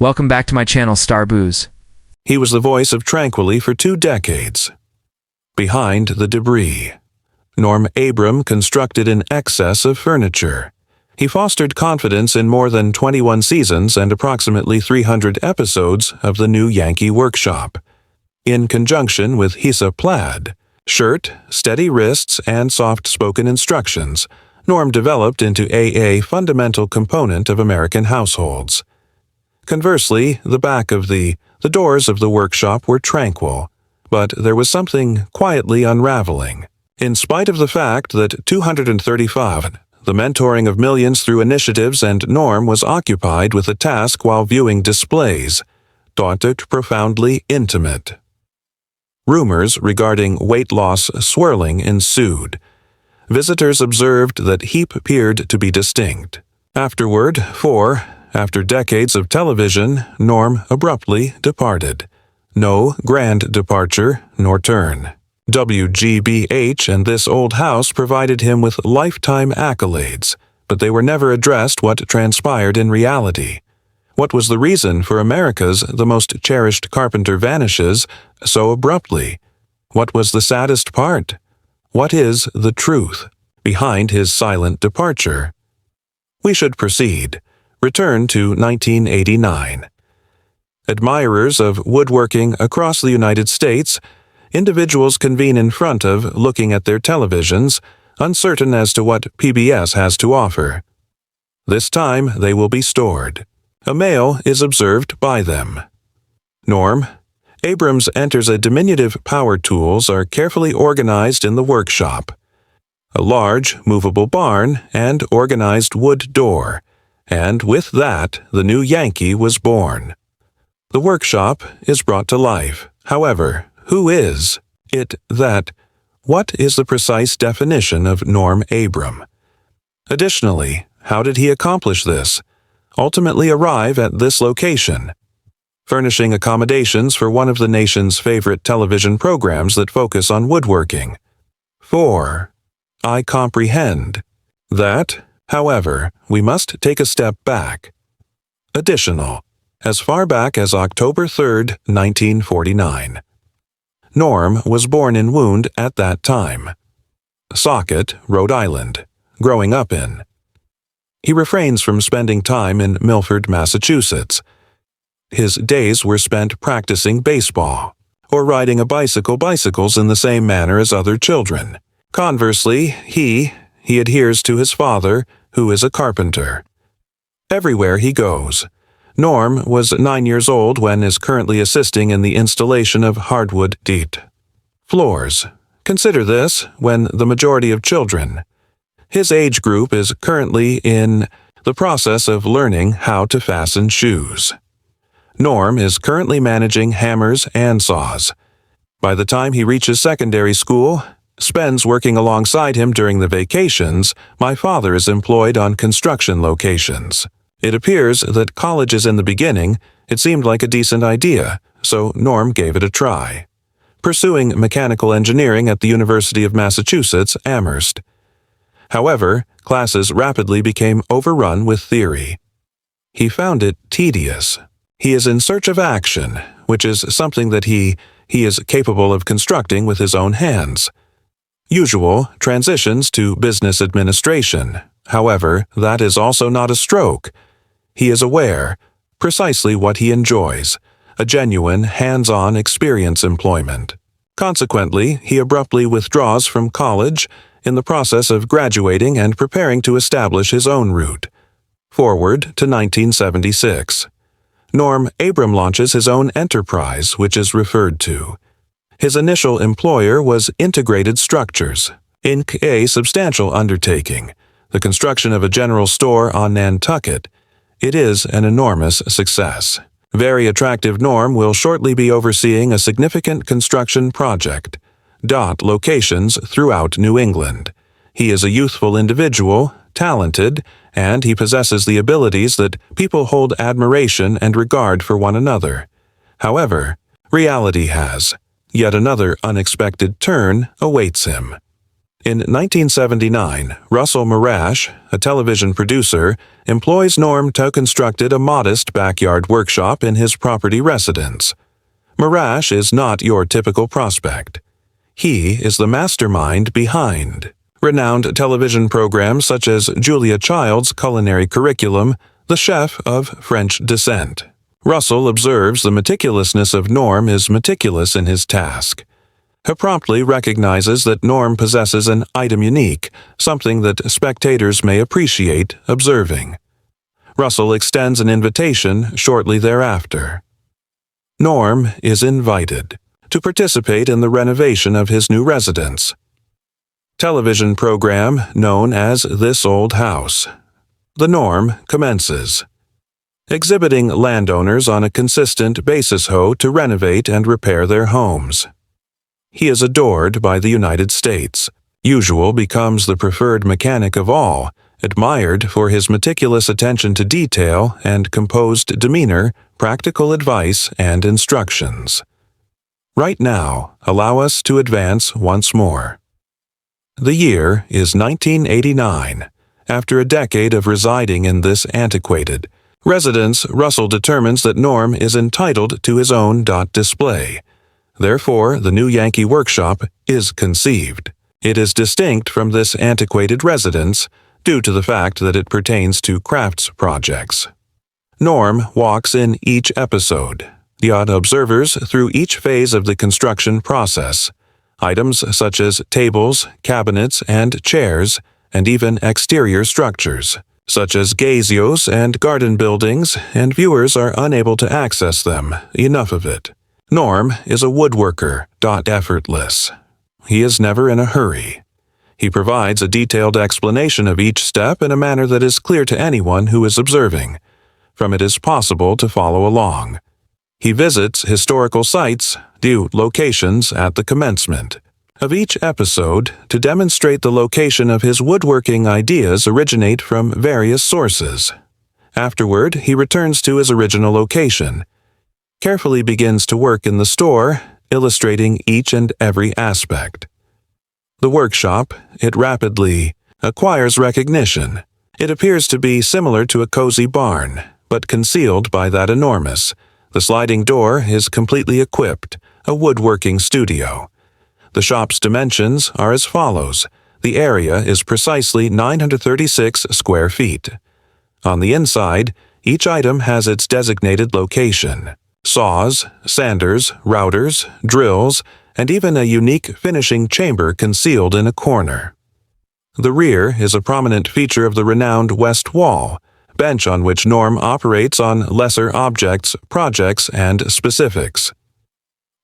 Welcome back to my channel, Star Booze. He was the voice of Tranquilly for 2 decades. Behind the debris. Norm Abram constructed in excess of furniture. He fostered confidence in more than 21 seasons and approximately 300 episodes of the new Yankee Workshop. In conjunction with Hisa Plaid, shirt, steady wrists, and soft-spoken instructions, Norm developed into a fundamental component of American households. Conversely, the doors of the workshop were tranquil, but there was something quietly unraveling. In spite of the fact that 235, the mentoring of millions through initiatives, and Norm was occupied with a task while viewing displays, thought it profoundly intimate. Rumors regarding weight loss swirling ensued. Visitors observed that Heap appeared to be distinct. After decades of television, Norm abruptly departed. No grand departure nor turn. WGBH and This Old House provided him with lifetime accolades, but they were never addressed what transpired in reality. What was the reason for America's the most cherished carpenter vanishes so abruptly? What was the saddest part? What is the truth behind his silent departure? We should proceed. Return to 1989. Admirers of woodworking across the United States, individuals convene in front of, looking at their televisions, uncertain as to what PBS has to offer. This time they will be stored. A male is observed by them. Norm Abrams enters a diminutive power tools are carefully organized in the workshop. A large, movable barn and organized wood door, and with that the new Yankee was born. The workshop is brought to life. However, who is it that? What is the precise definition of Norm Abram? Additionally, how did he accomplish this? Ultimately arrive at this location? Furnishing accommodations for one of the nation's favorite television programs that focus on woodworking. 4. I comprehend. That, however, we must take a step back. Additional. As far back as October 3, 1949. Norm was born in Wound at that time. Socket, Rhode Island, growing up in. He refrains from spending time in Milford, Massachusetts. His days were spent practicing baseball, or riding bicycles in the same manner as other children. Conversely, he adheres to his father, who is a carpenter. Everywhere he goes. Norm was 9 years old when is currently assisting in the installation of hardwood deat floors. Consider this when the majority of children. His age group is currently in the process of learning how to fasten shoes. Norm is currently managing hammers and saws. By the time he reaches secondary school, spends working alongside him during the vacations, my father is employed on construction locations. It appears that colleges in the beginning, it seemed like a decent idea, so Norm gave it a try, pursuing mechanical engineering at the University of Massachusetts, Amherst. However, classes rapidly became overrun with theory. He found it tedious. He is in search of action, which is something that he is capable of constructing with his own hands. Usual transitions to business administration. However, that is also not a stroke. He is aware, precisely what he enjoys, a genuine, hands-on experience employment. Consequently, he abruptly withdraws from college in the process of graduating and preparing to establish his own route. Forward to 1976. Norm Abram launches his own enterprise, which is referred to. His initial employer was Integrated Structures, Inc., a substantial undertaking, the construction of a general store on Nantucket. It is an enormous success. Very attractive Norm will shortly be overseeing a significant construction project. Locations throughout New England. He is a youthful individual, talented, and he possesses the abilities that people hold admiration and regard for one another. However, reality has yet another unexpected turn awaits him. In 1979, Russell Marash, a television producer, employs Norm to construct a modest backyard workshop in his property residence. Marash is not your typical prospect. He is the mastermind behind renowned television programs such as Julia Child's culinary curriculum, The Chef of French Descent. Russell observes the meticulousness of Norm is meticulous in his task. He promptly recognizes that Norm possesses an item unique, something that spectators may appreciate observing. Russell extends an invitation shortly thereafter. Norm is invited to participate in the renovation of his new residence. Television program known as This Old House. The Norm commences, exhibiting landowners on a consistent basis to renovate and repair their homes. He is adored by the United States. Usual becomes the preferred mechanic of all, admired for his meticulous attention to detail and composed demeanor, practical advice, and instructions. Right now, allow us to advance once more. The year is 1989. After a decade of residing in this antiquated residence, Russell determines that Norm is entitled to his own display. Therefore, the new Yankee Workshop is conceived. It is distinct from this antiquated residence due to the fact that it pertains to crafts projects. Norm walks in each episode. The observers through each phase of the construction process. Items such as tables, cabinets, and chairs, and even exterior structures, such as gazios and garden buildings, and viewers are unable to access them. Enough of it. Norm is a woodworker, effortless. He is never in a hurry. He provides a detailed explanation of each step in a manner that is clear to anyone who is observing. From it is possible to follow along. He visits historical sites, locations at the commencement of each episode to demonstrate the location of his woodworking ideas originate from various sources. Afterward, he returns to his original location, carefully begins to work in the store, illustrating each and every aspect. The workshop, it rapidly acquires recognition. It appears to be similar to a cozy barn, but concealed by that enormous. The sliding door is completely equipped, a woodworking studio. The shop's dimensions are as follows. The area is precisely 936 square feet. On the inside, each item has its designated location. Saws, sanders, routers, drills, and even a unique finishing chamber concealed in a corner. The rear is a prominent feature of the renowned west wall, bench on which Norm operates on lesser objects, projects, and specifics.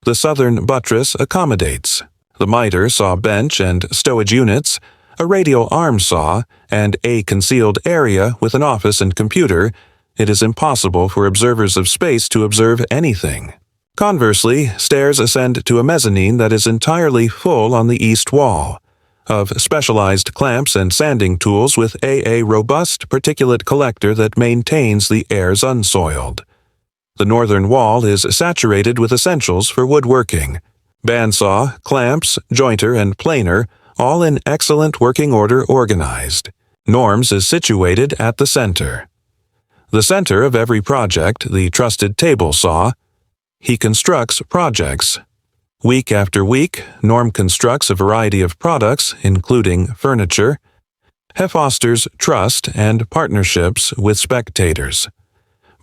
The southern buttress accommodates the miter saw bench and stowage units, a radial arm saw, and a concealed area with an office and computer. It is impossible for observers of space to observe anything. Conversely, stairs ascend to a mezzanine that is entirely full on the east wall, of specialized clamps and sanding tools with a robust particulate collector that maintains the airs unsoiled. The northern wall is saturated with essentials for woodworking. Bandsaw, clamps, jointer, and planer, all in excellent working order organized. Norm's is situated at the center. The center of every project, the trusted table saw. He constructs projects. Week after week, Norm constructs a variety of products, including furniture. He fosters trust and partnerships with spectators.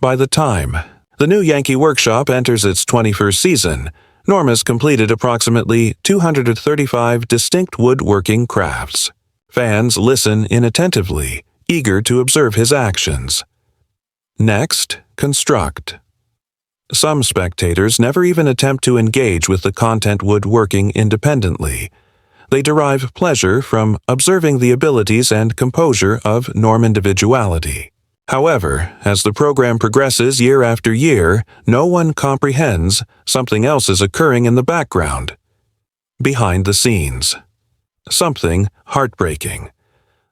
By the time the new Yankee Workshop enters its 21st season, Norm has completed approximately 235 distinct woodworking crafts. Fans listen inattentively, eager to observe his actions. Next, construct. Some spectators never even attempt to engage with the content woodworking independently. They derive pleasure from observing the abilities and composure of Norm individuality. However, as the program progresses year after year, no one comprehends something else is occurring in the background, behind the scenes. Something heartbreaking.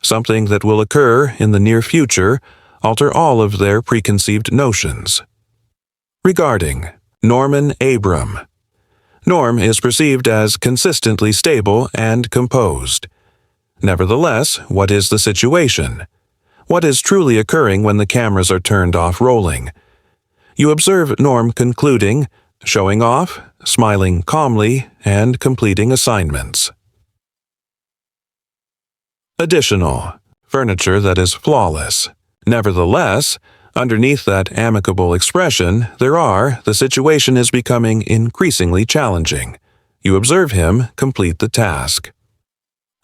Something that will occur in the near future, alter all of their preconceived notions. Regarding Norm Abram. Norm is perceived as consistently stable and composed. Nevertheless, what is the situation? What is truly occurring when the cameras are turned off rolling? You observe Norm concluding, showing off, smiling calmly, and completing assignments. Additional: furniture that is flawless. Nevertheless, underneath that amicable expression, the situation is becoming increasingly challenging. You observe him complete the task.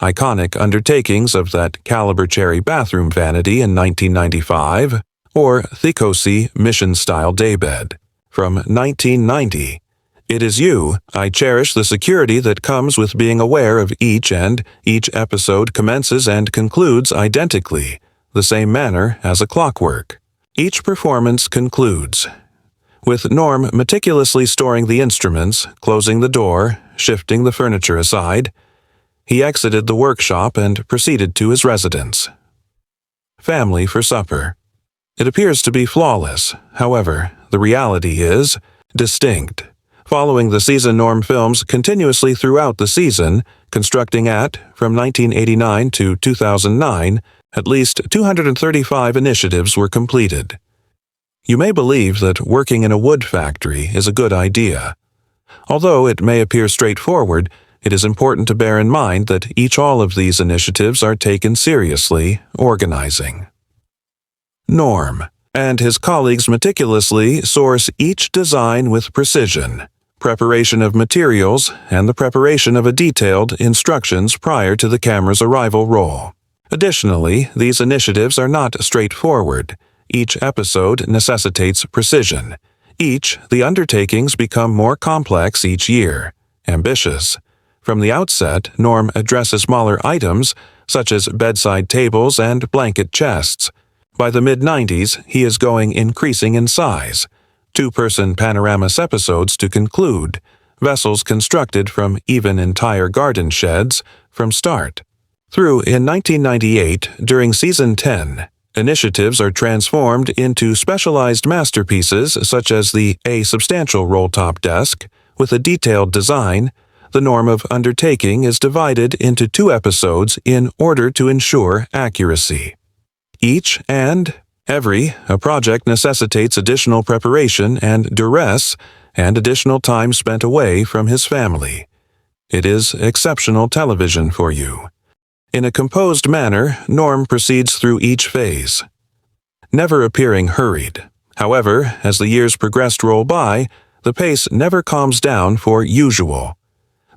Iconic undertakings of that caliber cherry bathroom vanity in 1995, or Thikosi mission-style daybed from 1990. It is you. I cherish the security that comes with being aware of each episode commences and concludes identically, the same manner as a clockwork. Each performance concludes with Norm meticulously storing the instruments, closing the door, shifting the furniture aside. He exited the workshop and proceeded to his residence. Family for supper. It appears to be flawless. However, the reality is distinct. Following the season, Norm films continuously throughout the season, constructing from 1989 to 2009, at least 235 initiatives were completed. You may believe that working in a wood factory is a good idea. Although it may appear straightforward, it is important to bear in mind that all of these initiatives are taken seriously, organizing. Norm and his colleagues meticulously source each design with precision, preparation of materials, and the preparation of a detailed instructions prior to the camera's arrival roll. Additionally, these initiatives are not straightforward. Each episode necessitates precision. The undertakings become more complex each year, ambitious. From the outset, Norm addresses smaller items, such as bedside tables and blanket chests. By the mid-90s, he is increasing in size. 2-person panoramas episodes to conclude, vessels constructed from even entire garden sheds from start. Through in 1998, during Season 10, initiatives are transformed into specialized masterpieces such as a substantial roll-top desk with a detailed design. The Norm of undertaking is divided into 2 episodes in order to ensure accuracy. Each and every project necessitates additional preparation and duress and additional time spent away from his family. It is exceptional television for you. In a composed manner, Norm proceeds through each phase, never appearing hurried. However, as the years roll by, the pace never calms down for usual.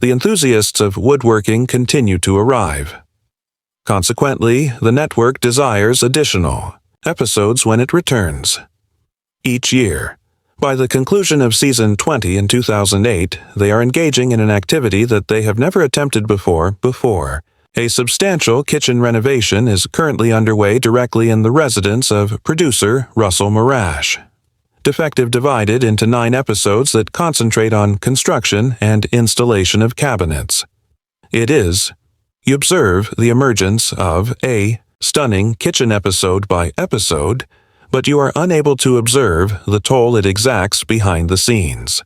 The enthusiasts of woodworking continue to arrive. Consequently, the network desires additional episodes when it returns. Each year. By the conclusion of Season 20 in 2008, they are engaging in an activity that they have never attempted before. A substantial kitchen renovation is currently underway directly in the residence of producer Russell Marash. Defective divided into 9 episodes that concentrate on construction and installation of cabinets. You observe the emergence of a stunning kitchen episode by episode, but you are unable to observe the toll it exacts behind the scenes.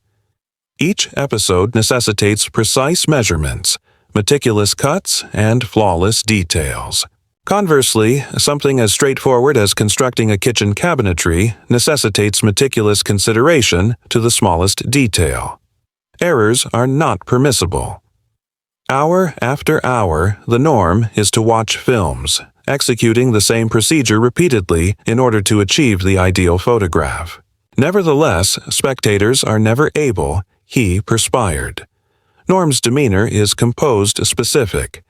Each episode necessitates precise measurements, meticulous cuts, and flawless details. Conversely, something as straightforward as constructing a kitchen cabinetry necessitates meticulous consideration to the smallest detail. Errors are not permissible. Hour after hour, the norm is to watch films, executing the same procedure repeatedly in order to achieve the ideal photograph. Nevertheless, spectators are never able. He perspired. Norm's demeanor is composed specific.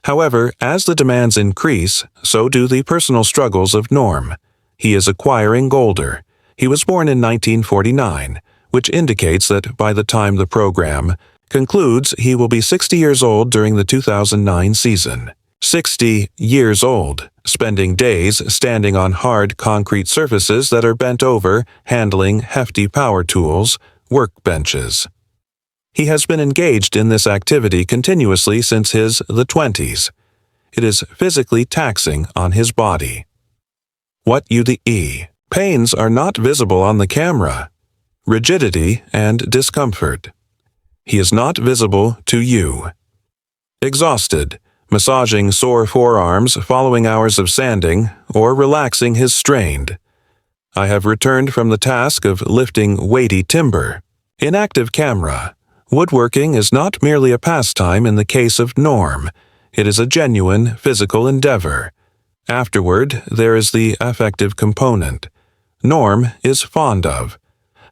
However, as the demands increase, so do the personal struggles of Norm. He is acquiring older. He was born in 1949, which indicates that by the time the program concludes, he will be 60 years old during the 2009 season. 60 years old, spending days standing on hard concrete surfaces that are bent over, handling hefty power tools, workbenches. He has been engaged in this activity continuously since his 20s. It is physically taxing on his body. Pains are not visible on the camera. Rigidity and discomfort. He is not visible to you. Exhausted, massaging sore forearms following hours of sanding, or relaxing his strained. I have returned from the task of lifting weighty timber. Inactive camera. Woodworking is not merely a pastime in the case of Norm. It is a genuine physical endeavor. Afterward, there is the affective component. Norm is fond of.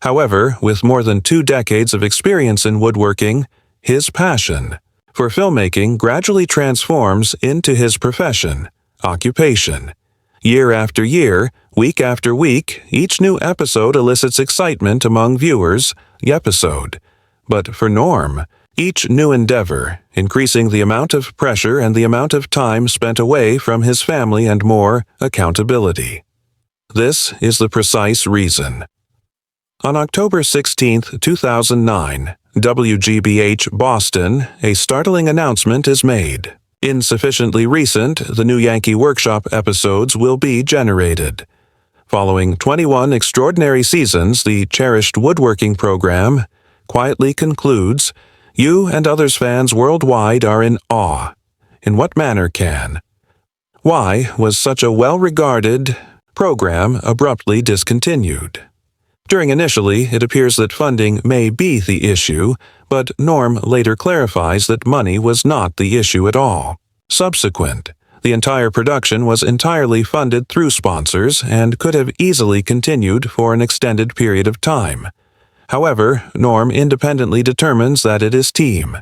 However, with more than 2 decades of experience in woodworking, his passion for filmmaking gradually transforms into his profession, occupation. Year after year, week after week, each new episode elicits excitement among viewers, But for Norm, each new endeavor, increasing the amount of pressure and the amount of time spent away from his family and more accountability. This is the precise reason. On October 16, 2009, WGBH Boston, a startling announcement is made. Insufficiently recent, the new Yankee Workshop episodes will be generated. Following 21 extraordinary seasons, the cherished woodworking program quietly concludes, "You and others fans worldwide are in awe." In what manner can? Why was such a well-regarded program abruptly discontinued? During initially, it appears that funding may be the issue, but Norm later clarifies that money was not the issue at all. Subsequent, the entire production was entirely funded through sponsors and could have easily continued for an extended period of time. However, Norm independently determines that it is team.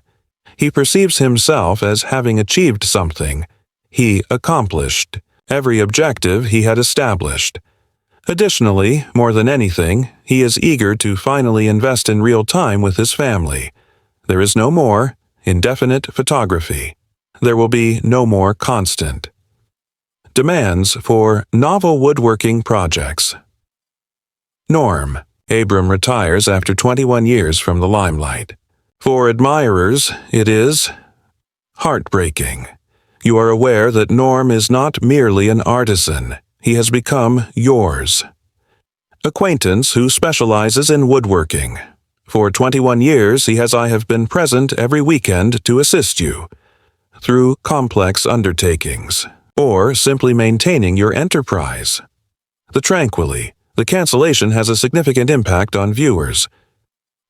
He perceives himself as having achieved something. He accomplished every objective he had established. Additionally, more than anything, he is eager to finally invest in real time with his family. There is no more indefinite photography. There will be no more constant demands for novel woodworking projects. Norm Abram retires after 21 years from the limelight. For admirers, it is heartbreaking. You are aware that Norm is not merely an artisan. He has become yours. Acquaintance who specializes in woodworking. For 21 years, I have been present every weekend to assist you through complex undertakings, or simply maintaining your enterprise. The cancellation has a significant impact on viewers.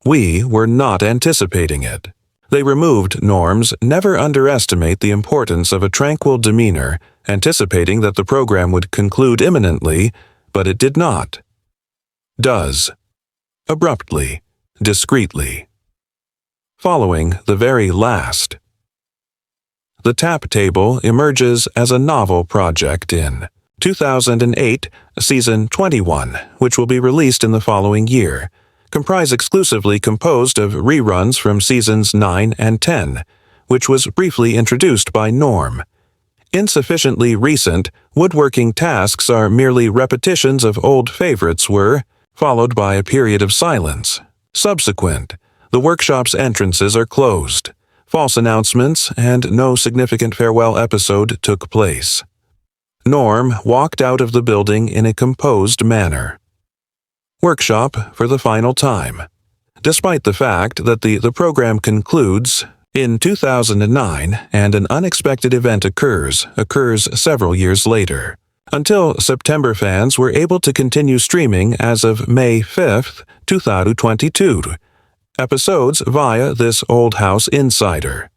We were not anticipating it. They removed Norm's "Never underestimate the importance of a tranquil demeanor," anticipating that the program would conclude imminently, but it did not. Does. Abruptly, discreetly. Following the very last. The Tap Table emerges as a novel project in 2008, Season 21, which will be released in the following year, exclusively composed of reruns from Seasons 9 and 10, which was briefly introduced by Norm. Insufficiently recent, woodworking tasks are merely repetitions of old favorites followed by a period of silence. Subsequent, the workshop's entrances are closed. False announcements and no significant farewell episode took place. Norm walked out of the building in a composed manner. Workshop for the final time. Despite the fact that the program concludes in 2009 and an unexpected event occurs several years later. Until September, fans were able to continue streaming as of May 5, 2022, episodes via this Old House Insider.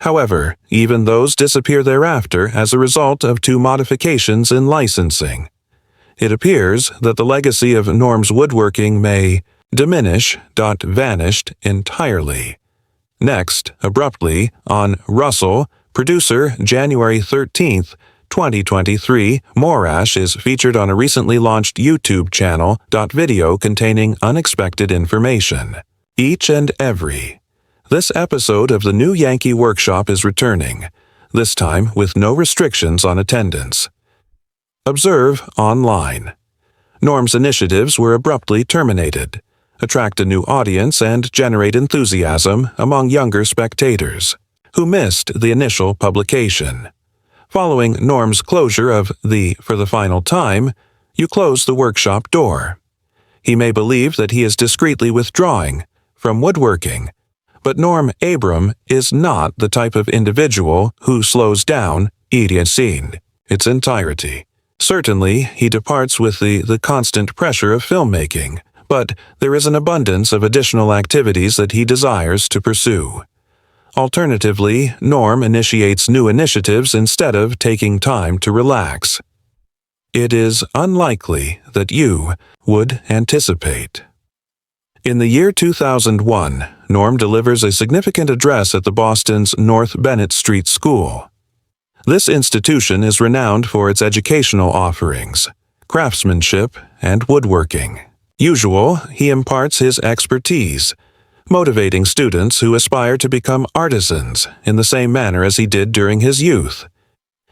However, even those disappear thereafter as a result of 2 modifications in licensing. It appears that the legacy of Norm's woodworking may vanished entirely. Next, abruptly, on Russell, producer, January 13, 2023, Morash is featured on a recently launched YouTube channel, video containing unexpected information. Each and every. This episode of the new Yankee Workshop is returning, this time with no restrictions on attendance. Observe online. Norm's initiatives were abruptly terminated. Attract a new audience and generate enthusiasm among younger spectators who missed the initial publication. Following Norm's closure of for the final time, you close the workshop door. He may believe that he is discreetly withdrawing from woodworking, But Norm Abram is not the type of individual who slows down a scene its entirety. Certainly, he departs with the constant pressure of filmmaking, but there is an abundance of additional activities that he desires to pursue. Alternatively, Norm initiates new initiatives instead of taking time to relax. It is unlikely that you would anticipate. In the year 2001, Norm delivers a significant address at the Boston's North Bennett Street School. This institution is renowned for its educational offerings, craftsmanship, and woodworking. Usually, he imparts his expertise, motivating students who aspire to become artisans in the same manner as he did during his youth.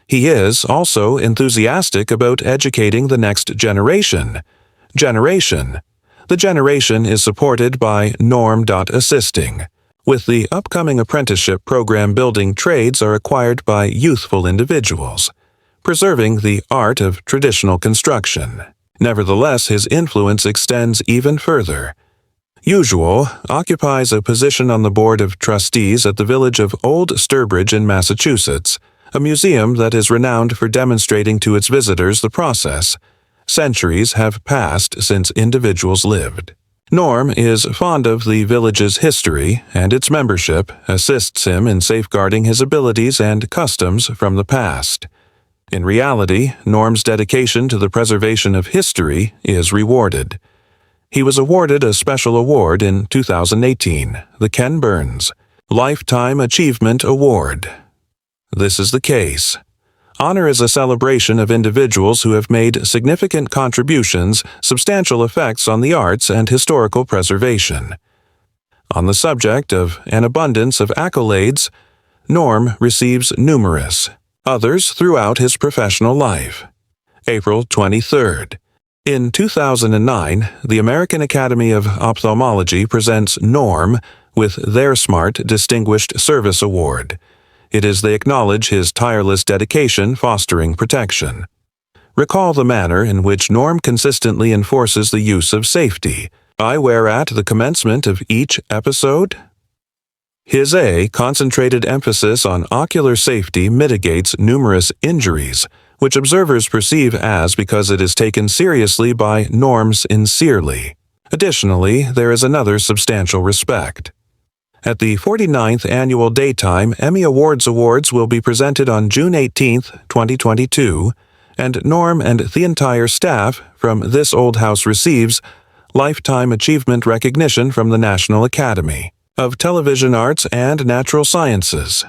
He is also enthusiastic about educating the next generation. The generation is supported by Norm. Assisting. With the upcoming apprenticeship program, building trades are acquired by youthful individuals, preserving the art of traditional construction. Nevertheless, his influence extends even further. Usual occupies a position on the board of trustees at the village of Old Sturbridge in Massachusetts, a museum that is renowned for demonstrating to its visitors the process. Centuries have passed since individuals lived. Norm is fond of the village's history, and its membership assists him in safeguarding his abilities and customs from the past. In reality, Norm's dedication to the preservation of history is rewarded. He was awarded a special award in 2018, the Ken Burns Lifetime Achievement Award. This is the case. Honor is a celebration of individuals who have made significant contributions, substantial effects on the arts and historical preservation. On the subject of an abundance of accolades, Norm receives numerous, others throughout his professional life. April 23rd. In 2009, the American Academy of Ophthalmology presents Norm with their Smart Distinguished Service Award. It is they acknowledge his tireless dedication fostering protection. Recall the manner in which Norm consistently enforces the use of safety eyewear at the commencement of each episode. His concentrated emphasis on ocular safety mitigates numerous injuries, which observers perceive as because it is taken seriously by Norm sincerely. Additionally, there is another substantial respect. At the 49th Annual Daytime Emmy Awards will be presented on June 18, 2022, and Norm and the entire staff from this old house receives Lifetime Achievement Recognition from the National Academy of Television Arts and Natural Sciences.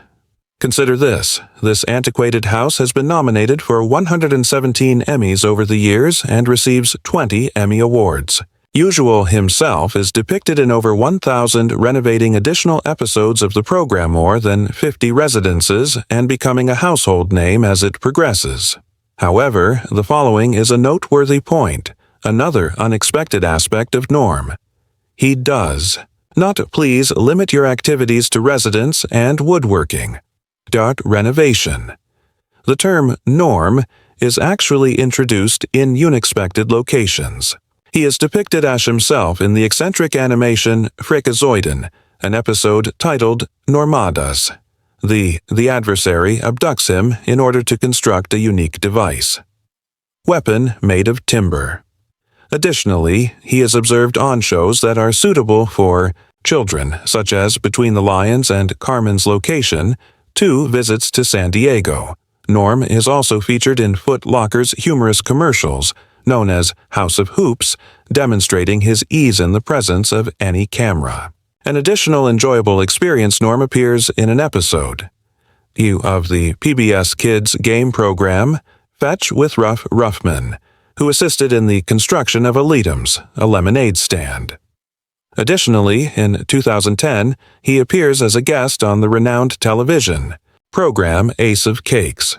Consider this antiquated house has been nominated for 117 Emmys over the years and receives 20 Emmy Awards. Usual himself is depicted in over 1,000 renovating additional episodes of the program, more than 50 residences, and becoming a household name as it progresses. However, the following is a noteworthy point, another unexpected aspect of Norm. He does not please limit your activities to residence and woodworking. Renovation. The term Norm is actually introduced in unexpected locations. He is depicted as himself in the eccentric animation Freakazoiden, an episode titled Normadas. The adversary abducts him in order to construct a unique device. Weapon made of timber. Additionally, he is observed on shows that are suitable for children, such as Between the Lions and Carmen's Location, 2 visits to San Diego. Norm is also featured in Foot Locker's humorous commercials, known as House of Hoops, demonstrating his ease in the presence of any camera. An additional enjoyable experience, Norm appears in an episode of the PBS Kids game program Fetch with Ruff Ruffman, who assisted in the construction of Elitem's, a lemonade stand. Additionally, in 2010, he appears as a guest on the renowned television program Ace of Cakes.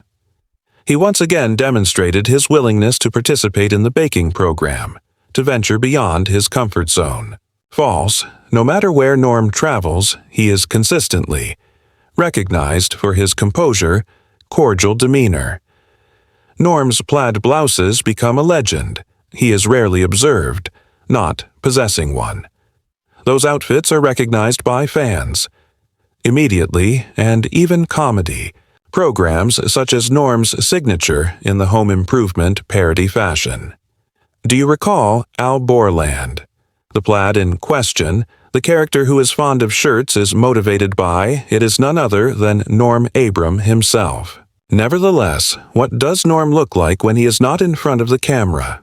He once again demonstrated his willingness to participate in the baking program, to venture beyond his comfort zone. False, no matter where Norm travels, he is consistently recognized for his composure, cordial demeanor. Norm's plaid blouses become a legend. He is rarely observed, not possessing one. Those outfits are recognized by fans, immediately, and even comedy. Programs such as Norm's signature in the home improvement parody fashion. Do you recall Al Borland? The plaid in question, the character who is fond of shirts is motivated by, it is none other than Norm Abram himself. Nevertheless, what does Norm look like when he is not in front of the camera?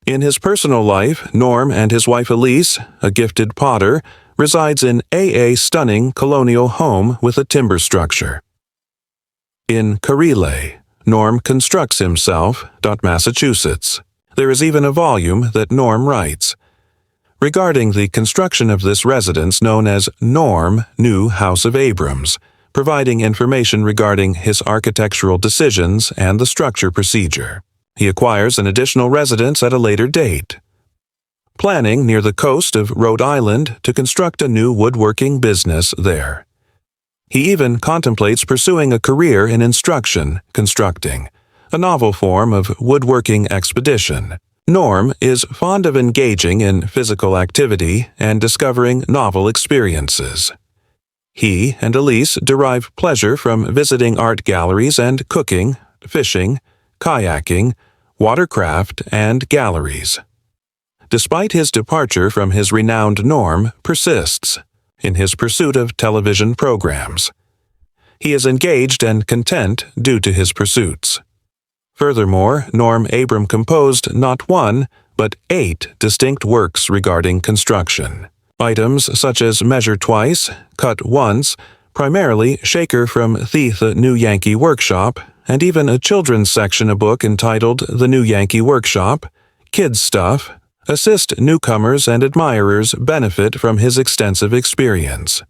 In his personal life, Norm and his wife Elise, a gifted potter, resides in a stunning colonial home with a timber structure. In Karile, Norm constructs himself, Massachusetts. There is even a volume that Norm writes. Regarding the construction of this residence known as Norm New House of Abrams, providing information regarding his architectural decisions and the structure procedure. He acquires an additional residence at a later date. Planning near the coast of Rhode Island to construct a new woodworking business there. He even contemplates pursuing a career in instruction, constructing, a novel form of woodworking expedition. Norm is fond of engaging in physical activity and discovering novel experiences. He and Elise derive pleasure from visiting art galleries and cooking, fishing, kayaking, watercraft, and galleries. Despite his departure from his renowned Norm persists in his pursuit of television programs. He is engaged and content due to his pursuits. Furthermore, Norm Abram composed not one, but 8 distinct works regarding construction. Items such as Measure Twice, Cut Once, primarily Shaker from the New Yankee Workshop, and even a children's section, a book entitled The New Yankee Workshop, Kids Stuff, assist newcomers and admirers benefit from his extensive experience.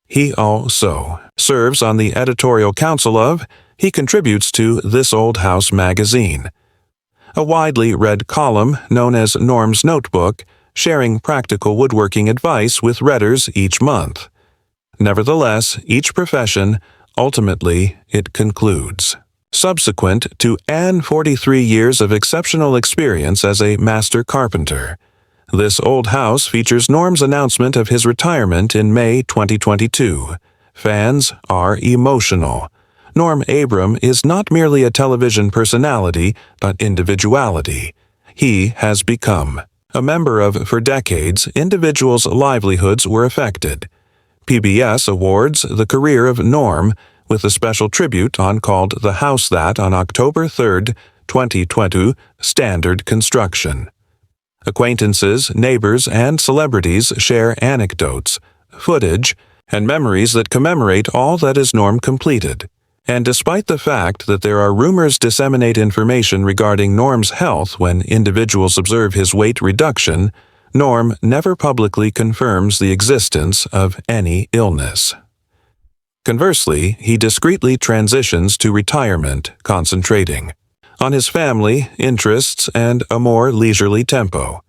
He also serves on the editorial council of, he contributes to This Old House magazine, a widely read column known as Norm's Notebook, sharing practical woodworking advice with readers each month. Nevertheless, each profession, ultimately, it concludes. Subsequent to 43 years of exceptional experience as a master carpenter, This Old House features Norm's announcement of his retirement in May 2022. Fans are emotional. Norm Abram is not merely a television personality, but individuality. He has become a member of, for decades, individuals' livelihoods were affected. PBS awards the career of Norm with a special tribute on called The House That on October 3, 2020, Standard Construction. Acquaintances, neighbors, and celebrities share anecdotes, footage, and memories that commemorate all that is Norm completed. And despite the fact that there are rumors disseminate information regarding Norm's health when individuals observe his weight reduction, Norm never publicly confirms the existence of any illness. Conversely, he discreetly transitions to retirement, concentrating on his family, interests, and a more leisurely tempo.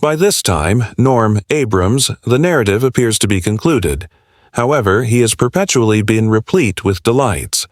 By this time, Norm Abrams, the narrative appears to be concluded. However, he has perpetually been replete with delights.